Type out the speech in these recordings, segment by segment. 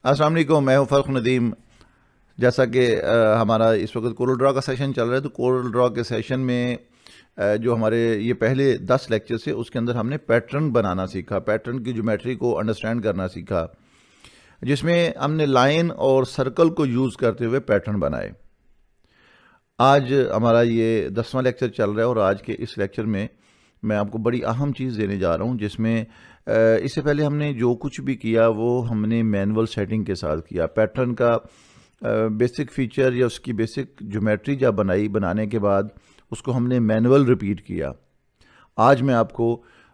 अस्सलाम वालेकुम, मैं हूं फ़र्रुख नदीम। जैसा कि हमारा इस वक्त कोरल ड्रॉ का सेशन चल रहा है, तो कोरल ड्रॉ के सेशन में जो हमारे ये पहले 10 लेक्चर से उसके अंदर हमने पैटर्न बनाना सीखा, पैटर्न की ज्योमेट्री को अंडरस्टैंड करना सीखा, जिसमें हमने लाइन और सर्कल को यूज़ करते हुए पैटर्न बनाए। आज हमारा ये 10वां लेक्चर चल रहा है और आज के इस लेक्चर में मैं आपको बड़ी अहम चीज़ देने जा रहा हूँ, जिसमें इससे पहले हमने जो कुछ भी किया वो हमने मैनुअल सेटिंग के साथ किया। पैटर्न का बेसिक फीचर या उसकी बेसिक ज्योमेट्री जब बनाने के बाद उसको हमने मैनुअल रिपीट किया। आज मैं आपको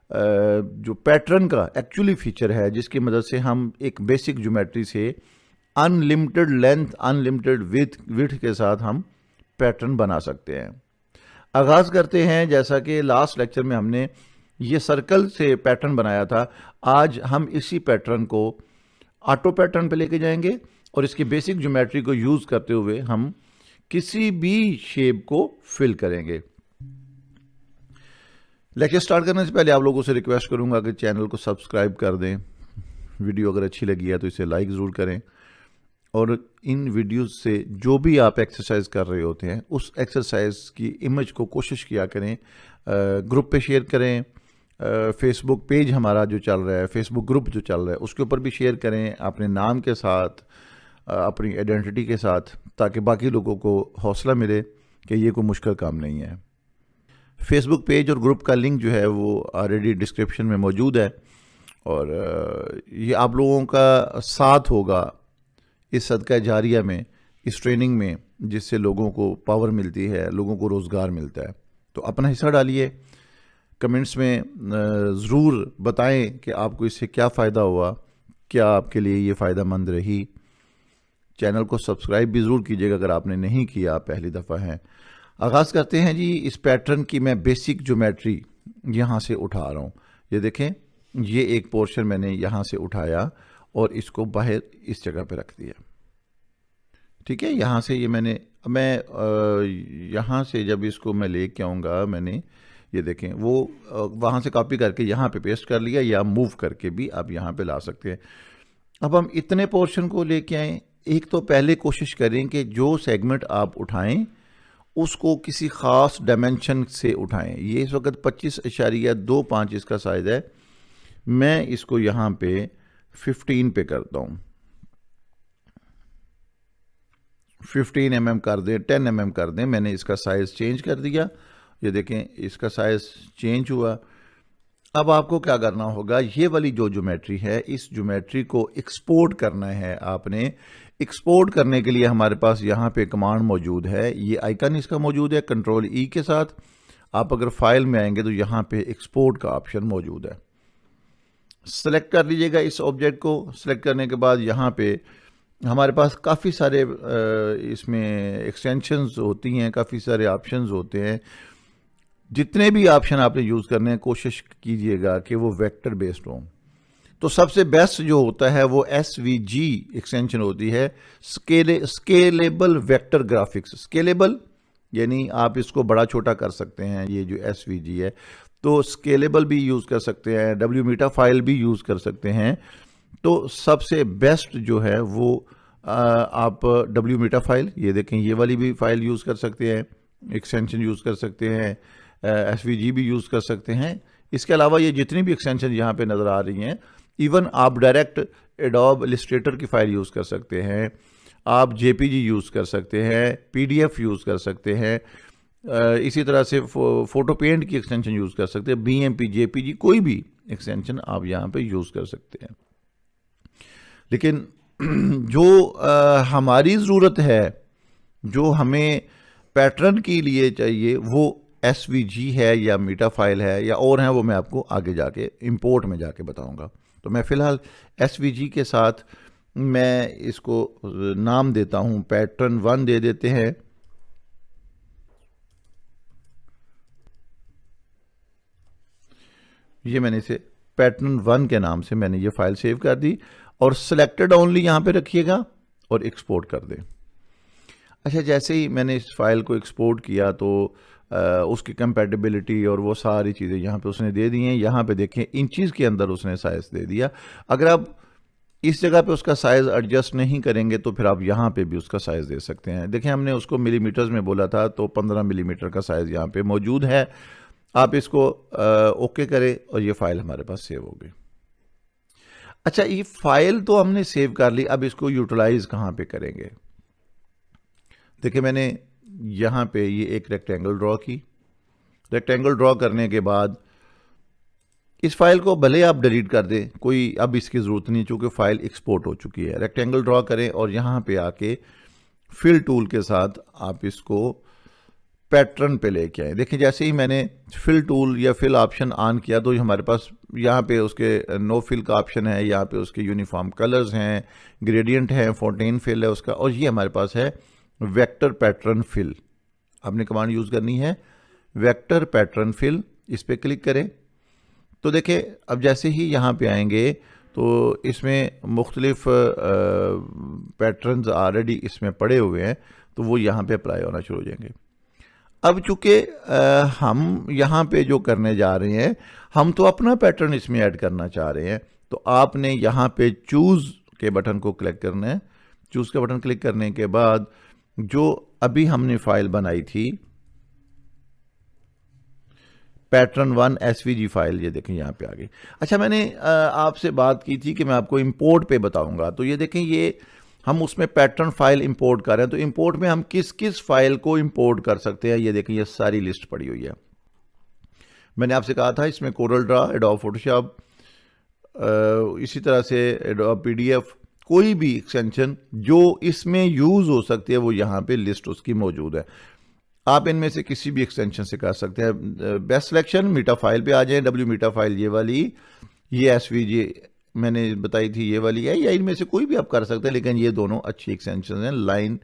जो पैटर्न का एक्चुअली फीचर है, जिसकी मदद से हम एक बेसिक ज्योमेट्री से अनलिमिटेड लेंथ, अनलिमिटेड विड्थ के साथ हम पैटर्न बना सकते हैं। आगाज़ करते हैं। जैसा कि लास्ट लेक्चर में हमने ये सर्कल से पैटर्न बनाया था, आज हम इसी पैटर्न को ऑटो पैटर्न पे लेके जाएंगे और इसकी बेसिक ज्योमेट्री को यूज़ करते हुए हम किसी भी शेप को फिल करेंगे। लेक्चर स्टार्ट करने से पहले आप लोगों से रिक्वेस्ट करूंगा कि चैनल को सब्सक्राइब कर दें। वीडियो अगर अच्छी लगी है तो इसे लाइक ज़रूर करें और इन वीडियोस से जो भी आप एक्सरसाइज कर रहे होते हैं उस एक्सरसाइज की इमेज को कोशिश किया करें, ग्रुप पे शेयर करें, फेसबुक पेज हमारा जो चल रहा है, फेसबुक ग्रुप जो चल रहा है उसके ऊपर भी शेयर करें अपने नाम के साथ, अपनी आइडेंटिटी के साथ, ताकि बाकी लोगों को हौसला मिले कि ये कोई मुश्किल काम नहीं है। फेसबुक पेज और ग्रुप का लिंक जो है वो ऑलरेडी डिस्क्रिप्शन में मौजूद है और ये आप लोगों का साथ होगा इस सदका जारिया में, इस ट्रेनिंग में, जिससे लोगों को पावर मिलती है, लोगों को रोज़गार मिलता है। तो अपना हिस्सा डालिए। कमेंट्स में ज़रूर बताएं कि आपको इससे क्या फ़ायदा हुआ, क्या आपके लिए ये फ़ायदेमंद रही। चैनल को सब्सक्राइब भी ज़रूर कीजिएगा अगर आपने नहीं किया, पहली दफ़ा है। आगाज़ करते हैं जी। इस पैटर्न की मैं बेसिक ज्योमेट्री यहाँ से उठा रहा हूँ। ये देखें, ये एक पोर्शन मैंने यहाँ से उठाया और इसको बाहर इस जगह पे रख दिया। ठीक है, यहाँ से ये मैं यहाँ से जब इसको मैं लेके आऊँगा, मैंने ये देखें वो वहाँ से कॉपी करके यहाँ पे पेस्ट कर लिया, या मूव करके भी आप यहाँ पे ला सकते हैं। अब हम इतने पोर्शन को लेके आए। एक तो पहले कोशिश करें कि जो सेगमेंट आप उठाएं उसको किसी ख़ास डायमेंशन से उठाएं। ये इस वक्त 25.25 इसका साइज़ है। मैं इसको यहाँ पे 15 पे करता हूँ। 15 mm कर दें, 10 mm कर दें। मैंने इसका साइज़ चेंज कर दिया। ये देखें, इसका साइज़ चेंज हुआ। अब आपको क्या करना होगा, ये वाली जो ज्योमेट्री है, इस ज्योमेट्री को एक्सपोर्ट करना है आपने। एक्सपोर्ट करने के लिए हमारे पास यहाँ पे कमांड मौजूद है, ये आइकन इसका मौजूद है कंट्रोल ई के साथ। आप अगर फाइल में आएंगे तो यहाँ पे एक्सपोर्ट का ऑप्शन मौजूद है। सेलेक्ट कर लीजिएगा इस ऑब्जेक्ट को। सेलेक्ट करने के बाद यहाँ पे हमारे पास काफ़ी सारे इसमें एक्सटेंशंस होती हैं, काफ़ी सारे ऑप्शंस होते हैं। जितने भी ऑप्शन आपने यूज़ करने हैं कोशिश कीजिएगा कि वो वेक्टर बेस्ड हों। तो सबसे बेस्ट जो होता है वो SVG एक्सटेंशन होती है, स्केलेबल वेक्टर ग्राफिक्स। स्केलेबल यानी आप इसको बड़ा छोटा कर सकते हैं, ये जो SVG है। तो स्केलेबल भी यूज़ कर सकते हैं, WMeter फाइल भी यूज़ कर सकते हैं। तो सबसे बेस्ट जो है वो आप WMeter फाइल, ये देखें, ये वाली भी फाइल यूज़ कर सकते हैं, एक्सटेंशन यूज़ कर सकते हैं, SVG भी यूज़ कर सकते हैं। इसके अलावा ये जितनी भी एक्सटेंशन यहाँ पे नज़र आ रही हैं, इवन आप डायरेक्ट एडोब इलस्ट्रेटर की फ़ाइल यूज़ कर सकते हैं, आप JPG यूज़ कर सकते हैं, PDF यूज़ कर सकते हैं, इसी तरह से फ़ोटो पेंट की एक्सटेंशन यूज़ कर सकते हैं, BMP, JPG, कोई भी एक्सटेंशन आप यहाँ पे यूज़ कर सकते हैं। लेकिन जो हमारी ज़रूरत है, जो हमें पैटर्न के लिए चाहिए, वो SVG है या मीटा फाइल है या और हैं, वो मैं आपको आगे जाके इंपोर्ट में जाके बताऊंगा। तो मैं फ़िलहाल SVG के साथ मैं इसको नाम देता हूं, पैटर्न 1 दे देते हैं। ये मैंने इसे पैटर्न 1 के नाम से मैंने ये फाइल सेव कर दी और सिलेक्टेड ओनली यहाँ पे रखिएगा और एक्सपोर्ट कर दें। अच्छा, जैसे ही मैंने इस फाइल को एक्सपोर्ट किया तो उसकी कंपैटिबिलिटी और वो सारी चीज़ें यहाँ पे उसने दे दी हैं। यहाँ पे देखें, इंचज़ के अंदर उसने साइज़ दे दिया। अगर आप इस जगह पे उसका साइज़ एडजस्ट नहीं करेंगे तो फिर आप यहाँ पे भी उसका साइज़ दे सकते हैं। देखिए हमने उसको मिलीमीटर्स में बोला था, तो 15 मिलीमीटर का साइज़ यहाँ पे मौजूद है। आप इसको ओके करें और ये फाइल हमारे पास सेव हो गई। अच्छा, ये फाइल तो हमने सेव कर ली, अब इसको यूटिलाइज कहाँ पे करेंगे? देखिए मैंने यहाँ पे ये एक रेक्टेंगल ड्रॉ की। रेक्टेंगल ड्रॉ करने के बाद इस फाइल को भले आप डिलीट कर दें, कोई अब इसकी ज़रूरत नहीं, चूँकि फाइल एक्सपोर्ट हो चुकी है। रेक्टेंगल ड्रॉ करें और यहाँ पे आके फिल टूल के साथ आप इसको पैटर्न पे लेके आए। देखिए जैसे ही मैंने फिल टूल या फिल ऑप्शन ऑन किया तो हमारे पास यहाँ पे उसके नो फिल का ऑप्शन है, यहाँ पे उसके यूनिफॉर्म कलर्स हैं, ग्रेडियंट है, फोर्टेन फिल है उसका, और ये हमारे पास है वेक्टर पैटर्न फिल। आपने कमांड यूज़ करनी है वेक्टर पैटर्न फिल, इस पर क्लिक करें। तो देखिए अब जैसे ही यहाँ पे आएंगे तो इसमें मुख्तलिफ पैटर्न्स ऑलरेडी इसमें पड़े हुए हैं, तो वो यहाँ पे अप्लाई होना शुरू हो जाएंगे। अब चूंकि हम यहाँ पे जो करने जा रहे हैं, हम तो अपना पैटर्न इसमें ऐड करना चाह रहे हैं, तो आपने यहाँ पे चूज़ के बटन को क्लिक करना है। चूज़ का बटन क्लिक करने के बाद जो अभी हमने फाइल बनाई थी पैटर्न 1 एसवीजी फाइल, ये देखें यहाँ पे आ गई। अच्छा, मैंने आपसे बात की थी कि मैं आपको इंपोर्ट पे बताऊंगा, तो ये देखें ये हम उसमें पैटर्न फाइल इंपोर्ट कर रहे हैं। तो इंपोर्ट में हम किस किस फाइल को इंपोर्ट कर सकते हैं, ये देखें ये सारी लिस्ट पड़ी हुई है। मैंने आपसे कहा था इसमें कोरल ड्रा, एडोब फोटोशॉप, इसी तरह से एडोब पीडीएफ, कोई भी एक्सटेंशन जो इसमें यूज हो सकती है वो यहाँ पे लिस्ट उसकी मौजूद है। आप इनमें से किसी भी एक्सटेंशन से कर सकते हैं। बेस्ट सिलेक्शन मीटा फाइल पे आ जाए, डब्ल्यू मीटा फाइल ये वाली, ये एसवीजी मैंने बताई थी ये वाली है, या इनमें से कोई भी आप कर सकते हैं, लेकिन ये दोनों अच्छी एक्सटेंशन हैं। लाइन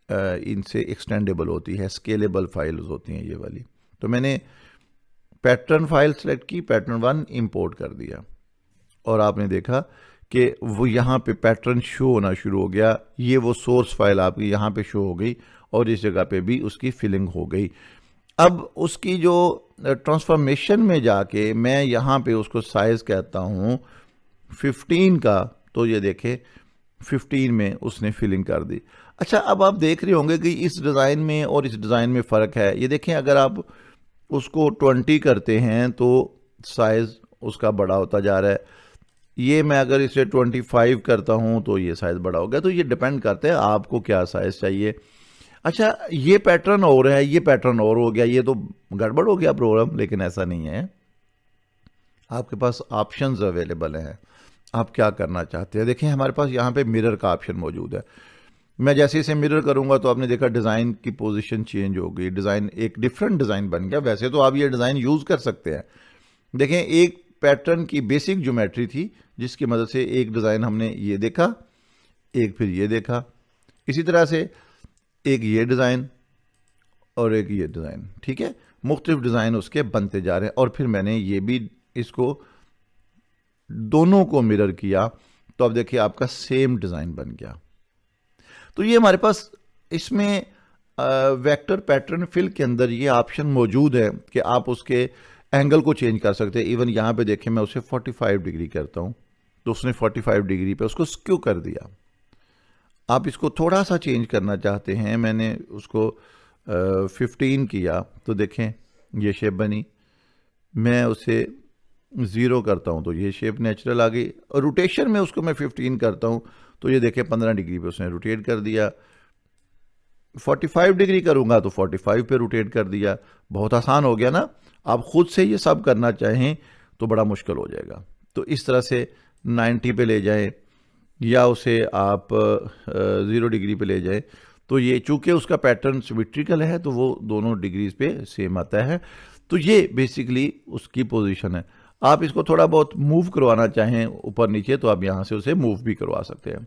इनसे एक्सटेंडेबल होती है, स्केलेबल फाइल्स होती हैं ये वाली। तो मैंने पैटर्न फाइल सेलेक्ट की, पैटर्न 1 इंपोर्ट कर दिया और आपने देखा कि वो यहाँ पे पैटर्न शो होना शुरू हो गया। ये वो सोर्स फाइल आपकी यहाँ पे शो हो गई और इस जगह पे भी उसकी फिलिंग हो गई। अब उसकी जो ट्रांसफॉर्मेशन में जाके मैं यहाँ पे उसको साइज कहता हूँ 15 का, तो ये देखे 15 में उसने फिलिंग कर दी। अच्छा, अब आप देख रहे होंगे कि इस डिज़ाइन में और इस डिज़ाइन में फ़र्क है। ये देखें अगर आप उसको 20 करते हैं तो साइज़ उसका बड़ा होता जा रहा है। ये मैं अगर इसे 25 करता हूँ तो ये साइज़ बड़ा हो गया। तो ये डिपेंड करता है आपको क्या साइज़ चाहिए। अच्छा, ये पैटर्न और है, ये पैटर्न और हो गया, ये तो गड़बड़ हो गया प्रोग्राम, लेकिन ऐसा नहीं है। आपके पास ऑप्शंस अवेलेबल हैं, आप क्या करना चाहते हैं। देखिए हमारे पास यहाँ पे मिरर का ऑप्शन मौजूद है। मैं जैसे इसे मिरर करूंगा तो आपने देखा डिज़ाइन की पोजीशन चेंज हो गई, डिज़ाइन एक डिफरेंट डिज़ाइन बन गया। वैसे तो आप ये डिज़ाइन यूज़ कर सकते हैं। देखें एक पैटर्न की बेसिक ज्योमेट्री थी जिसकी मदद से एक डिज़ाइन हमने ये देखा, एक फिर ये देखा, इसी तरह से एक ये डिज़ाइन और एक ये डिज़ाइन, ठीक है, मुख्तलिफ डिज़ाइन उसके बनते जा रहे हैं। और फिर मैंने ये भी इसको दोनों को मिरर किया तो अब देखिए आपका सेम डिज़ाइन बन गया। तो ये हमारे पास इसमें वेक्टर पैटर्न फिल के अंदर ये ऑप्शन मौजूद है कि आप उसके एंगल को चेंज कर सकते हैं। इवन यहाँ पे देखें मैं उसे 45 डिग्री करता हूँ तो उसने 45 डिग्री पे उसको स्क्यू कर दिया। आप इसको थोड़ा सा चेंज करना चाहते हैं, मैंने उसको 15 किया तो देखें ये शेप बनी। मैं उसे 0 करता हूँ तो ये शेप नेचुरल आ गई। और रोटेशन में उसको मैं 15 करता हूँ तो ये देखें 15 डिग्री पे उसने रोटेट कर दिया। 45 डिग्री करूँगा तो 45 पे रोटेट कर दिया। बहुत आसान हो गया ना। आप खुद से ये सब करना चाहें तो बड़ा मुश्किल हो जाएगा। तो इस तरह से 90 पे ले जाएं या उसे आप 0 डिग्री पे ले जाएं, तो ये चूंकि उसका पैटर्न सिमेट्रिकल है तो वो दोनों डिग्रीज पे सेम आता है। तो ये बेसिकली उसकी पोजीशन है। आप इसको थोड़ा बहुत मूव करवाना चाहें ऊपर नीचे तो आप यहाँ से उसे मूव भी करवा सकते हैं।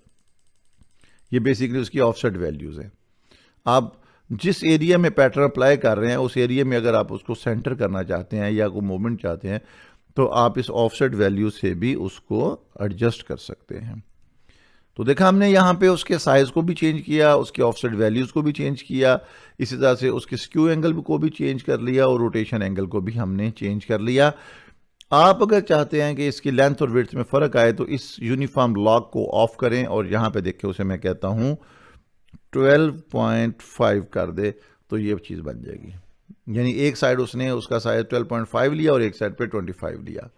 ये बेसिकली उसकी ऑफसेट वैल्यूज़ हैं। आप जिस एरिया में पैटर्न अप्लाई कर रहे हैं उस एरिया में अगर आप उसको सेंटर करना चाहते हैं या कोई मूवमेंट चाहते हैं तो आप इस ऑफसेट वैल्यू से भी उसको एडजस्ट कर सकते हैं। तो देखा हमने यहाँ पे उसके साइज को भी चेंज किया, उसके ऑफसेट वैल्यूज़ को भी चेंज किया, इसी तरह से उसके स्क्यू एंगल को भी चेंज कर लिया और रोटेशन एंगल को भी हमने चेंज कर लिया। आप अगर चाहते हैं कि इसकी लेंथ और विड्थ में फ़र्क आए तो इस यूनिफॉर्म लॉक को ऑफ करें और यहाँ पे देखिए उसे मैं कहता हूँ 12.5 कर दे, तो ये चीज़ बन जाएगी। यानी एक साइड उसने उसका साइज 12.5 लिया और एक साइड पे 25 लिया।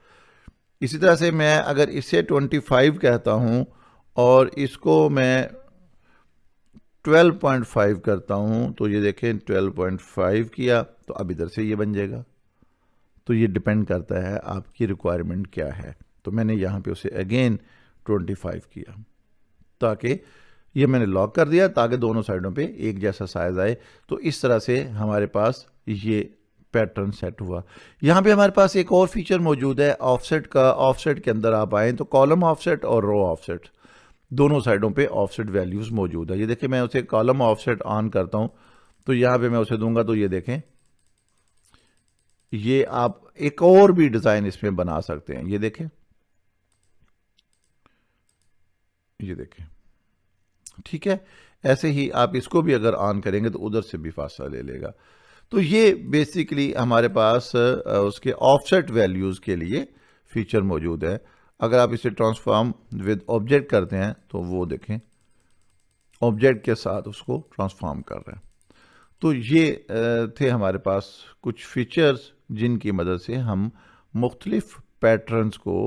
इसी तरह से मैं अगर इसे 25 कहता हूँ और इसको मैं 12.5 करता हूँ, तो ये देखें 12.5 किया तो अब इधर से ये बन जाएगा। तो ये डिपेंड करता है आपकी रिक्वायरमेंट क्या है। तो मैंने यहाँ पे उसे अगेन 25 किया, ताकि ये मैंने लॉक कर दिया ताकि दोनों साइडों पे एक जैसा साइज आए। तो इस तरह से हमारे पास ये पैटर्न सेट हुआ। यहाँ पे हमारे पास एक और फीचर मौजूद है ऑफसेट का। ऑफसेट के अंदर आप आएँ तो कॉलम ऑफसेट और रो ऑफसेट दोनों साइडों पे ऑफसेट वैल्यूज़ मौजूद है। ये देखिए मैं उसे कॉलम ऑफसेट ऑन करता हूँ तो यहाँ पे मैं उसे दूंगा तो ये देखें, ये आप एक और भी डिज़ाइन इसमें बना सकते हैं। ये देखें, ये देखें, ठीक है। ऐसे ही आप इसको भी अगर ऑन करेंगे तो उधर से भी फासला ले लेगा। तो ये बेसिकली हमारे पास उसके ऑफसेट वैल्यूज़ के लिए फीचर मौजूद है। अगर आप इसे ट्रांसफॉर्म विद ऑब्जेक्ट करते हैं तो वो देखें ऑब्जेक्ट के साथ उसको ट्रांसफॉर्म कर रहे हैं। तो ये थे हमारे पास कुछ फीचर्स जिनकी मदद से हम मुख्तलिफ पैटर्न्स को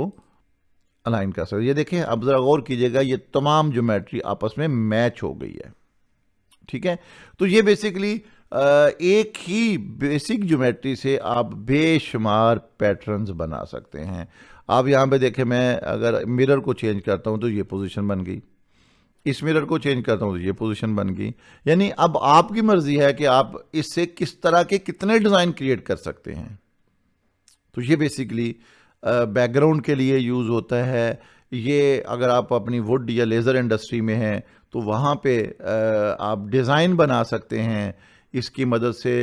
अलाइन कर सकते। ये देखें, अब ज़रा गौर कीजिएगा, ये तमाम ज्योमेट्री आपस में मैच हो गई है, ठीक है। तो ये बेसिकली एक ही बेसिक ज्योमेट्री से आप बेशुमार पैटर्न्स बना सकते हैं। आप यहाँ पे देखें, मैं अगर मिरर को चेंज करता हूँ तो ये पोजीशन बन गई, इस मिरर को चेंज करता हूँ तो ये पोजीशन बन गई। यानी अब आपकी मर्जी है कि आप इससे किस तरह के कितने डिज़ाइन क्रिएट कर सकते हैं। तो ये बेसिकली बैकग्राउंड के लिए यूज़ होता है। ये अगर आप अपनी वुड या लेज़र इंडस्ट्री में हैं तो वहाँ पे आप डिज़ाइन बना सकते हैं इसकी मदद से।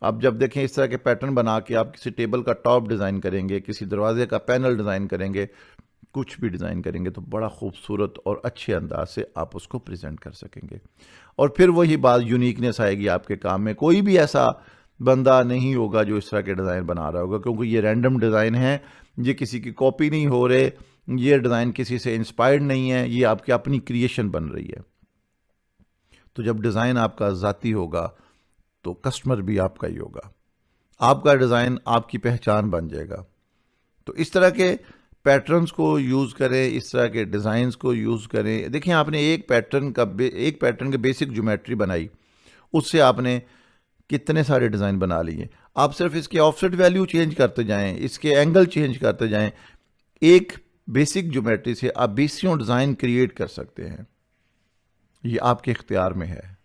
आप जब देखें इस तरह के पैटर्न बना के आप किसी टेबल का टॉप डिज़ाइन करेंगे, किसी दरवाजे का पैनल डिज़ाइन करेंगे, कुछ भी डिज़ाइन करेंगे तो बड़ा खूबसूरत और अच्छे अंदाज से आप उसको प्रेजेंट कर सकेंगे। और फिर वही बात यूनिकनेस आएगी आपके काम में। कोई भी ऐसा बंदा नहीं होगा जो इस तरह के डिज़ाइन बना रहा होगा, क्योंकि ये रैंडम डिज़ाइन है, ये किसी की कॉपी नहीं हो रहे, ये डिज़ाइन किसी से इंस्पायर्ड नहीं है, ये आपकी अपनी क्रिएशन बन रही है। तो जब डिज़ाइन आपका ज़ाती होगा तो कस्टमर भी आपका ही होगा, आपका डिज़ाइन आपकी पहचान बन जाएगा। तो इस तरह के पैटर्न्स को यूज़ करें, इस तरह के डिज़ाइंस को यूज़ करें। देखिए आपने एक पैटर्न के बेसिक ज्योमेट्री बनाई, उससे आपने कितने सारे डिज़ाइन बना लिए। आप सिर्फ इसके ऑफसेट वैल्यू चेंज करते जाएं, इसके एंगल चेंज करते जाएं, एक बेसिक ज्योमेट्री से आप 20 डिज़ाइन क्रिएट कर सकते हैं। ये आपके इख्तियार में है।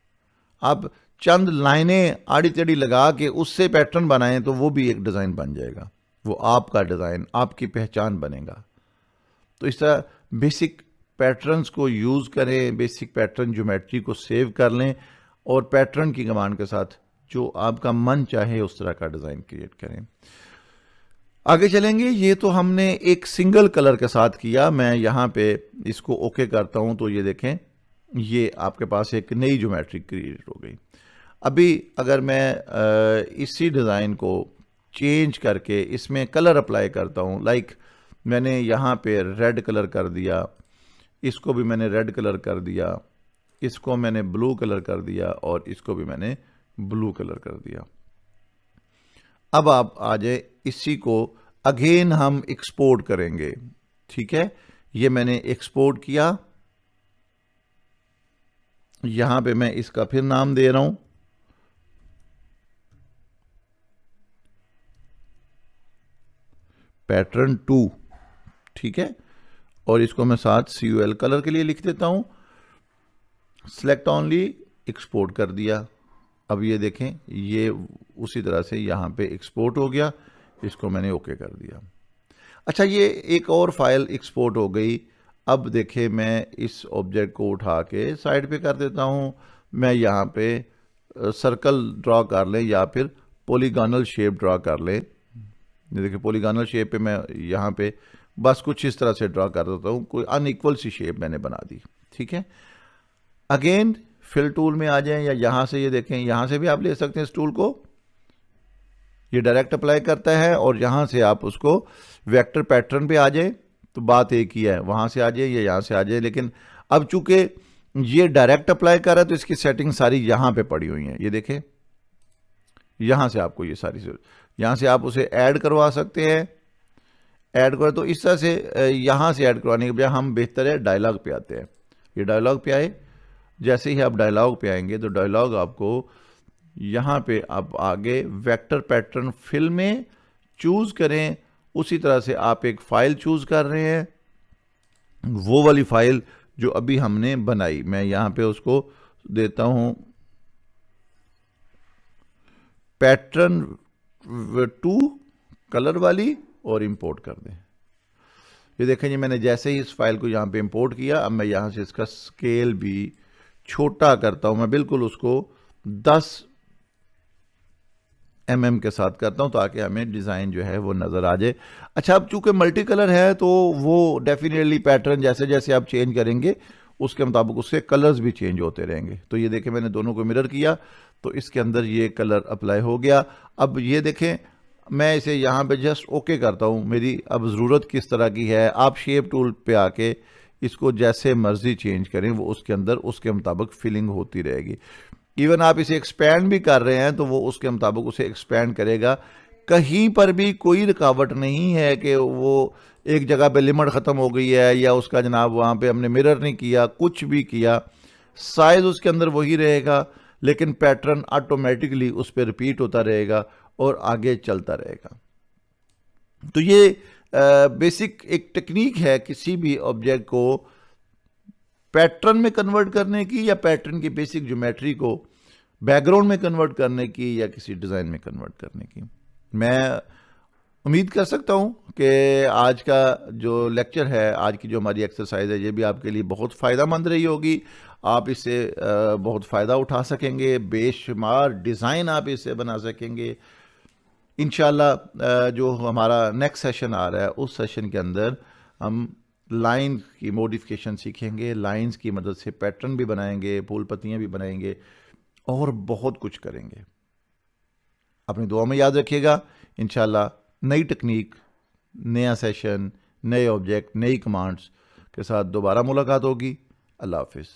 आप चंद लाइनें आड़ी टेढ़ी लगा के उससे पैटर्न बनाएं तो वो भी एक डिज़ाइन बन जाएगा, वो आपका डिज़ाइन, आपकी पहचान बनेगा। तो इस तरह बेसिक पैटर्न्स को यूज़ करें, बेसिक पैटर्न ज्योमेट्री को सेव कर लें और पैटर्न की कमांड के साथ जो आपका मन चाहे उस तरह का डिज़ाइन क्रिएट करें। आगे चलेंगे। ये तो हमने एक सिंगल कलर के साथ किया। मैं यहाँ पे इसको ओके करता हूँ तो ये देखें, ये आपके पास एक नई ज्योमेट्री क्रिएट हो गई। अभी अगर मैं इसी डिज़ाइन को चेंज करके इसमें कलर अप्लाई करता हूँ, लाइक मैंने यहाँ पे रेड कलर कर दिया, इसको भी मैंने रेड कलर कर दिया, इसको मैंने ब्लू कलर कर दिया और इसको भी मैंने ब्लू कलर कर दिया। अब आप आ जाए, इसी को अगेन हम एक्सपोर्ट करेंगे, ठीक है। ये मैंने एक्सपोर्ट किया, यहां पे मैं इसका फिर नाम दे रहा हूं पैटर्न 2, ठीक है। और इसको मैं साथ CUL कलर के लिए लिख देता हूं। सेलेक्ट ऑनली, एक्सपोर्ट कर दिया। अब ये देखें, ये उसी तरह से यहाँ पे एक्सपोर्ट हो गया, इसको मैंने ओके कर दिया। अच्छा, ये एक और फाइल एक्सपोर्ट हो गई। अब देखें, मैं इस ऑब्जेक्ट को उठा के साइड पे कर देता हूँ। मैं यहाँ पे सर्कल ड्रॉ कर लें या फिर पॉलीगॉनल शेप ड्रॉ कर लें। ये देखिए, पॉलीगॉनल शेप पे मैं यहाँ पे बस कुछ इस तरह से ड्रॉ कर देता हूँ, कोई अनइक्वल सी शेप मैंने बना दी, ठीक है। अगेन फिल टूल में आ जाएं या यहाँ से, ये देखें यहाँ से भी आप ले सकते हैं इस टूल को। ये डायरेक्ट अप्लाई करता है और यहाँ से आप उसको वेक्टर पैटर्न पे आ जाए तो बात एक ही है, वहाँ से आ जाए या यहाँ से आ जाए। लेकिन अब चूंकि ये डायरेक्ट अप्लाई कर रहा है तो इसकी सेटिंग सारी यहाँ पे पड़ी हुई है। ये देखें, यहाँ से आपको ये सारी, यहाँ से आप उसे ऐड करवा सकते हैं। ऐड करें तो इस तरह से यहाँ से ऐड करवाने के बजाय हम बेहतर है डायलॉग पे आते हैं। ये डायलॉग पे आए, जैसे ही आप डायलॉग पे आएंगे तो डायलॉग आपको यहाँ पे आप आगे वेक्टर पैटर्न फिल में चूज करें। उसी तरह से आप एक फाइल चूज कर रहे हैं, वो वाली फाइल जो अभी हमने बनाई, मैं यहाँ पे उसको देता हूँ पैटर्न 2 कलर वाली और इंपोर्ट कर दें। ये देखें जी, मैंने जैसे ही इस फाइल को यहाँ पे इंपोर्ट किया, अब मैं यहाँ से इसका स्केल भी छोटा करता हूँ। मैं बिल्कुल उसको 10 mm के साथ करता हूँ ताकि हमें डिज़ाइन जो है वो नज़र आ जाए। अच्छा, अब चूंकि मल्टी कलर है तो वो डेफिनेटली पैटर्न जैसे जैसे आप चेंज करेंगे उसके मुताबिक उसके कलर्स भी चेंज होते रहेंगे। तो ये देखें, मैंने दोनों को मिरर किया तो इसके अंदर ये कलर अप्लाई हो गया। अब ये देखें, मैं इसे यहाँ पे जस्ट ओके करता हूँ। मेरी अब ज़रूरत किस तरह की है, आप शेप टूल पे आके इसको जैसे मर्जी चेंज करें, वो उसके अंदर उसके मुताबिक फिलिंग होती रहेगी। इवन आप इसे एक्सपैंड भी कर रहे हैं तो वो उसके मुताबिक उसे एक्सपैंड करेगा। कहीं पर भी कोई रुकावट नहीं है कि वो एक जगह पे लिमिट ख़त्म हो गई है या उसका जनाब वहाँ पे हमने मिरर नहीं किया, कुछ भी किया, साइज़ उसके अंदर वही रहेगा, लेकिन पैटर्न ऑटोमेटिकली उस पर रिपीट होता रहेगा और आगे चलता रहेगा। तो ये बेसिक एक टेक्निक है किसी भी ऑब्जेक्ट को पैटर्न में कन्वर्ट करने की या पैटर्न की बेसिक ज्योमेट्री को बैकग्राउंड में कन्वर्ट करने की या किसी डिज़ाइन में कन्वर्ट करने की। मैं उम्मीद कर सकता हूँ कि आज का जो लेक्चर है, आज की जो हमारी एक्सरसाइज है, ये भी आपके लिए बहुत फ़ायदेमंद रही होगी। आप इससे बहुत फ़ायदा उठा सकेंगे, बेशुमार डिज़ाइन आप इससे बना सकेंगे। इंशाल्लाह जो हमारा नेक्स्ट सेशन आ रहा है उस सेशन के अंदर हम लाइन की मॉडिफिकेशन सीखेंगे, लाइंस की मदद से पैटर्न भी बनाएंगे, फूल पत्तियाँ भी बनाएंगे और बहुत कुछ करेंगे। अपनी दुआ में याद रखिएगा। इंशाल्लाह नई टेक्निक, नया सेशन, नए ऑब्जेक्ट, नई कमांड्स के साथ दोबारा मुलाकात होगी। अल्लाह हाफिज़।